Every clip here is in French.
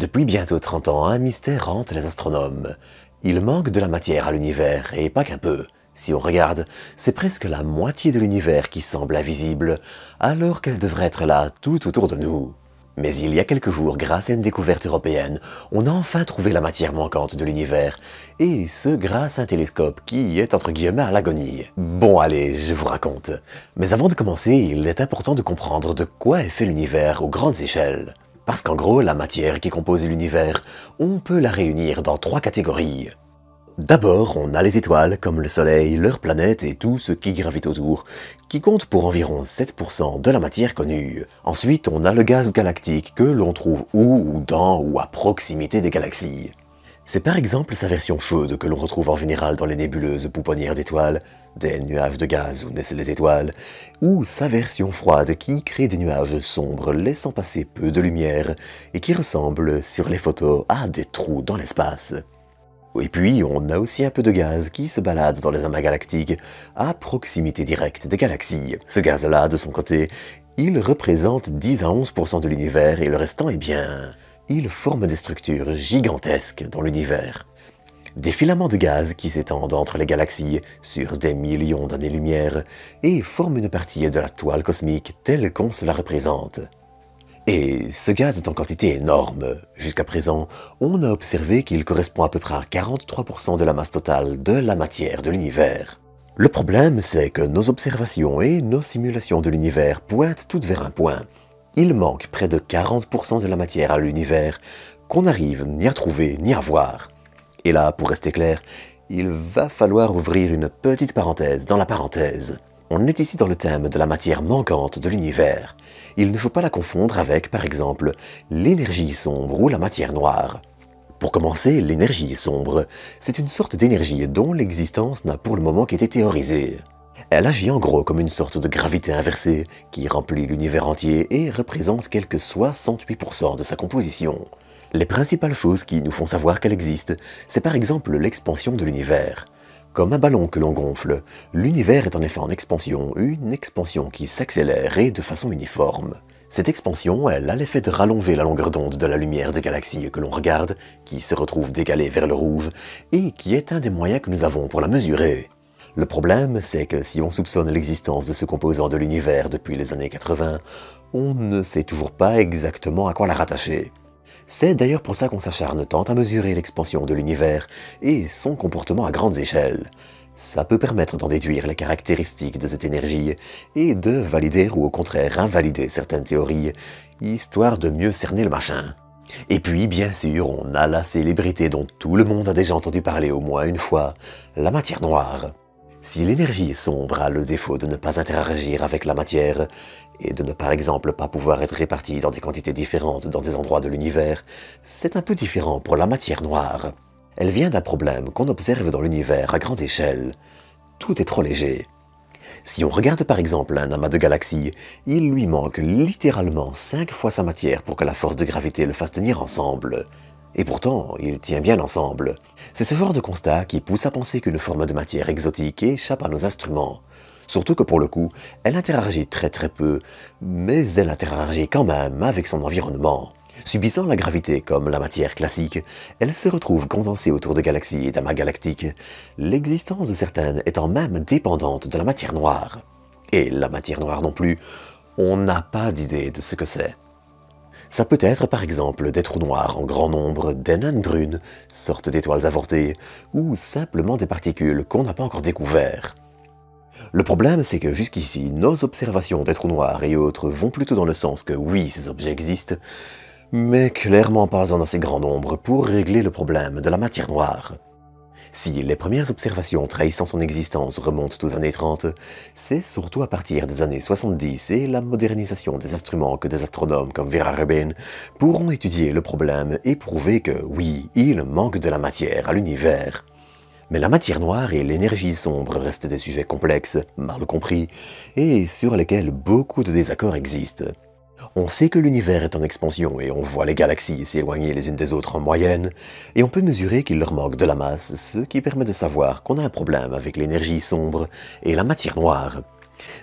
Depuis bientôt 30 ans, un mystère hante les astronomes. Il manque de la matière à l'univers, et pas qu'un peu. Si on regarde, c'est presque la moitié de l'univers qui semble invisible, alors qu'elle devrait être là tout autour de nous. Mais il y a quelques jours, grâce à une découverte européenne, on a enfin trouvé la matière manquante de l'univers, et ce grâce à un télescope qui est entre guillemets à l'agonie. Bon allez, je vous raconte. Mais avant de commencer, il est important de comprendre de quoi est fait l'univers aux grandes échelles. Parce qu'en gros, la matière qui compose l'univers, on peut la réunir dans 3 catégories. D'abord, on a les étoiles, comme le Soleil, leurs planètes et tout ce qui gravite autour, qui comptent pour environ 7% de la matière connue. Ensuite, on a le gaz galactique que l'on trouve où ou dans ou à proximité des galaxies. C'est par exemple sa version chaude que l'on retrouve en général dans les nébuleuses pouponnières d'étoiles, des nuages de gaz où naissent les étoiles, ou sa version froide qui crée des nuages sombres laissant passer peu de lumière et qui ressemblent, sur les photos, à des trous dans l'espace. Et puis, on a aussi un peu de gaz qui se balade dans les amas galactiques à proximité directe des galaxies. Ce gaz-là, de son côté, il représente 10 à 11% de l'univers et le restant, eh bien, il forme des structures gigantesques dans l'univers. Des filaments de gaz qui s'étendent entre les galaxies sur des millions d'années-lumière et forment une partie de la toile cosmique telle qu'on se la représente. Et ce gaz est en quantité énorme. Jusqu'à présent, on a observé qu'il correspond à peu près à 43% de la masse totale de la matière de l'univers. Le problème, c'est que nos observations et nos simulations de l'univers pointent toutes vers un point. Il manque près de 40% de la matière à l'univers qu'on n'arrive ni à trouver ni à voir. Et là, pour rester clair, il va falloir ouvrir une petite parenthèse dans la parenthèse. On est ici dans le thème de la matière manquante de l'univers. Il ne faut pas la confondre avec, par exemple, l'énergie sombre ou la matière noire. Pour commencer, l'énergie sombre, c'est une sorte d'énergie dont l'existence n'a pour le moment qu'été théorisée. Elle agit en gros comme une sorte de gravité inversée qui remplit l'univers entier et représente quelque 68% de sa composition. Les principales choses qui nous font savoir qu'elle existe, c'est par exemple l'expansion de l'univers. Comme un ballon que l'on gonfle, l'univers est en effet en expansion, une expansion qui s'accélère et de façon uniforme. Cette expansion, elle a l'effet de rallonger la longueur d'onde de la lumière des galaxies que l'on regarde, qui se retrouve décalée vers le rouge, et qui est un des moyens que nous avons pour la mesurer. Le problème, c'est que si on soupçonne l'existence de ce composant de l'univers depuis les années 80, on ne sait toujours pas exactement à quoi la rattacher. C'est d'ailleurs pour ça qu'on s'acharne tant à mesurer l'expansion de l'univers et son comportement à grandes échelles. Ça peut permettre d'en déduire les caractéristiques de cette énergie et de valider ou au contraire invalider certaines théories, histoire de mieux cerner le machin. Et puis, bien sûr, on a la célébrité dont tout le monde a déjà entendu parler au moins une fois, la matière noire. Si l'énergie sombre a le défaut de ne pas interagir avec la matière, et de ne par exemple pas pouvoir être répartie dans des quantités différentes dans des endroits de l'univers, c'est un peu différent pour la matière noire. Elle vient d'un problème qu'on observe dans l'univers à grande échelle. Tout est trop léger. Si on regarde par exemple un amas de galaxies, il lui manque littéralement 5 fois sa matière pour que la force de gravité le fasse tenir ensemble. Et pourtant, il tient bien ensemble. C'est ce genre de constat qui pousse à penser qu'une forme de matière exotique échappe à nos instruments. Surtout que pour le coup, elle interagit très peu, mais elle interagit quand même avec son environnement. Subissant la gravité comme la matière classique, elle se retrouve condensée autour de galaxies et d'amas galactiques, l'existence de certaines étant même dépendante de la matière noire. Et la matière noire non plus, on n'a pas d'idée de ce que c'est. Ça peut être par exemple des trous noirs en grand nombre, des naines brunes, sortes d'étoiles avortées, ou simplement des particules qu'on n'a pas encore découvertes. Le problème, c'est que jusqu'ici, nos observations des trous noirs et autres vont plutôt dans le sens que oui, ces objets existent, mais clairement pas en assez grand nombre pour régler le problème de la matière noire. Si les premières observations trahissant son existence remontent aux années 30, c'est surtout à partir des années 70 et la modernisation des instruments que des astronomes comme Vera Rubin pourront étudier le problème et prouver que oui, il manque de la matière à l'univers. Mais la matière noire et l'énergie sombre restent des sujets complexes, mal compris, et sur lesquels beaucoup de désaccords existent. On sait que l'univers est en expansion et on voit les galaxies s'éloigner les unes des autres en moyenne, et on peut mesurer qu'il leur manque de la masse, ce qui permet de savoir qu'on a un problème avec l'énergie sombre et la matière noire.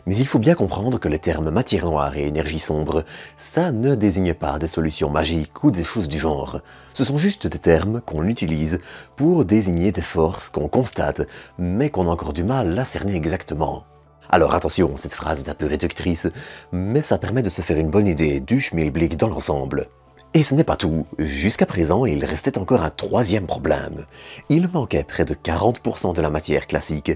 Mais il faut bien comprendre que les termes matière noire et énergie sombre, ça ne désigne pas des solutions magiques ou des choses du genre. Ce sont juste des termes qu'on utilise pour désigner des forces qu'on constate, mais qu'on a encore du mal à cerner exactement. Alors attention, cette phrase est un peu réductrice, mais ça permet de se faire une bonne idée du schmilblick dans l'ensemble. Et ce n'est pas tout. Jusqu'à présent, il restait encore un troisième problème. Il manquait près de 40% de la matière classique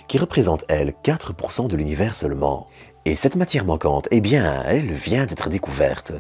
qui représente, elle, 4% de l'univers seulement. Et cette matière manquante, eh bien, elle vient d'être découverte.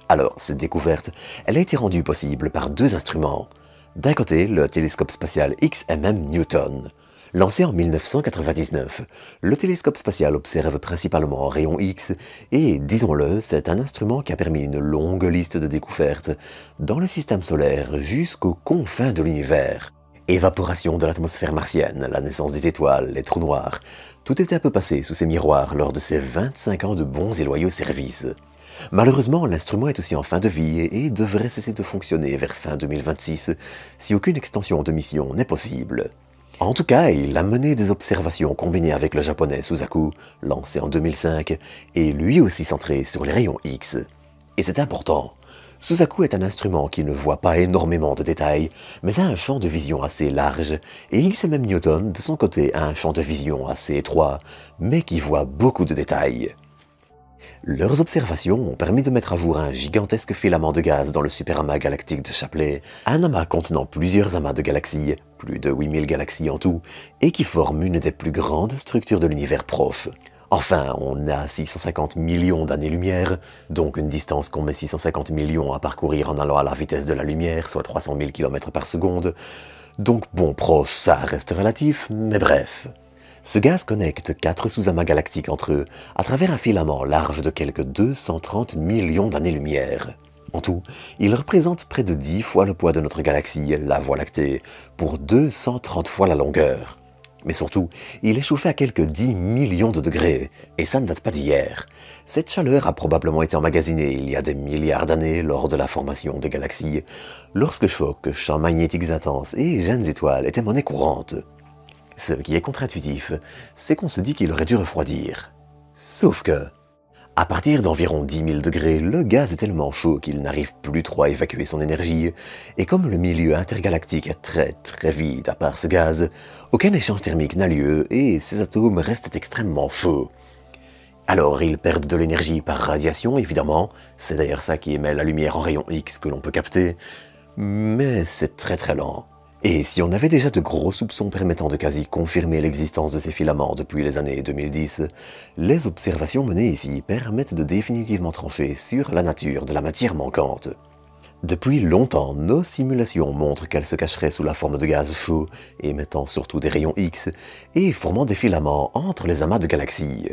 Alors, cette découverte, elle a été rendue possible par deux instruments. D'un côté, le télescope spatial XMM Newton. Lancé en 1999, le télescope spatial observe principalement en rayons X et, disons-le, c'est un instrument qui a permis une longue liste de découvertes dans le système solaire jusqu'aux confins de l'univers. Évaporation de l'atmosphère martienne, la naissance des étoiles, les trous noirs, tout était un peu passé sous ses miroirs lors de ses 25 ans de bons et loyaux services. Malheureusement, l'instrument est aussi en fin de vie et devrait cesser de fonctionner vers fin 2026 si aucune extension de mission n'est possible. En tout cas, il a mené des observations combinées avec le japonais Suzaku, lancé en 2005, et lui aussi centré sur les rayons X. Et c'est important. Suzaku est un instrument qui ne voit pas énormément de détails, mais a un champ de vision assez large, et XMM Newton, de son côté, a un champ de vision assez étroit, mais qui voit beaucoup de détails. Leurs observations ont permis de mettre à jour un gigantesque filament de gaz dans le superamas galactique de Shapley, un amas contenant plusieurs amas de galaxies, plus de 8000 galaxies en tout, et qui forme une des plus grandes structures de l'univers proche. Enfin, on a 650 millions d'années-lumière, donc une distance qu'on met 650 millions à parcourir en allant à la vitesse de la lumière, soit 300 000 km par seconde. Donc bon, proche, ça reste relatif, mais bref. Ce gaz connecte 4 sous-amas galactiques entre eux à travers un filament large de quelques 230 millions d'années-lumière. En tout, il représente près de 10 fois le poids de notre galaxie, la Voie lactée, pour 230 fois la longueur. Mais surtout, il est chauffé à quelques 10 millions de degrés, et ça ne date pas d'hier. Cette chaleur a probablement été emmagasinée il y a des milliards d'années lors de la formation des galaxies, lorsque chocs, champs magnétiques intenses et jeunes étoiles étaient monnaie courante. Ce qui est contre-intuitif, c'est qu'on se dit qu'il aurait dû refroidir. Sauf que, à partir d'environ 10 000 degrés, le gaz est tellement chaud qu'il n'arrive plus trop à évacuer son énergie, et comme le milieu intergalactique est très vide à part ce gaz, aucun échange thermique n'a lieu et ces atomes restent extrêmement chauds. Alors ils perdent de l'énergie par radiation évidemment, c'est d'ailleurs ça qui émet la lumière en rayon X que l'on peut capter, mais c'est très lent. Et si on avait déjà de gros soupçons permettant de quasi confirmer l'existence de ces filaments depuis les années 2010, les observations menées ici permettent de définitivement trancher sur la nature de la matière manquante. Depuis longtemps, nos simulations montrent qu'elle se cacherait sous la forme de gaz chaud, émettant surtout des rayons X, et formant des filaments entre les amas de galaxies.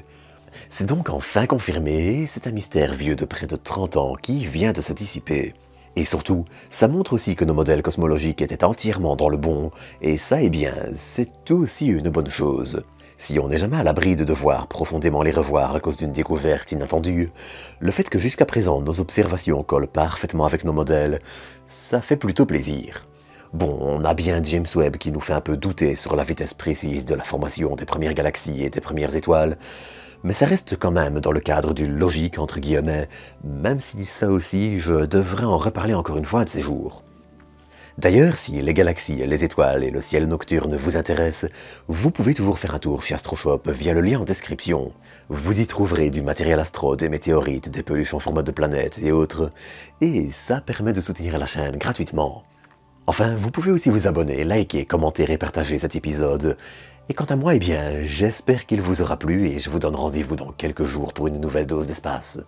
C'est donc enfin confirmé, c'est un mystère vieux de près de 30 ans qui vient de se dissiper. Et surtout, ça montre aussi que nos modèles cosmologiques étaient entièrement dans le bon, et ça, eh bien, c'est aussi une bonne chose. Si on n'est jamais à l'abri de devoir profondément les revoir à cause d'une découverte inattendue, le fait que jusqu'à présent nos observations collent parfaitement avec nos modèles, ça fait plutôt plaisir. Bon, on a bien James Webb qui nous fait un peu douter sur la vitesse précise de la formation des premières galaxies et des premières étoiles, mais ça reste quand même dans le cadre du logique entre guillemets, même si ça aussi je devrais en reparler encore une fois de ces jours. D'ailleurs, si les galaxies, les étoiles et le ciel nocturne vous intéressent, vous pouvez toujours faire un tour chez AstroShop via le lien en description. Vous y trouverez du matériel astro, des météorites, des peluches en format de planètes et autres, et ça permet de soutenir la chaîne gratuitement. Enfin, vous pouvez aussi vous abonner, liker, commenter et partager cet épisode. Et quant à moi, eh bien, j'espère qu'il vous aura plu et je vous donne rendez-vous dans quelques jours pour une nouvelle dose d'espace.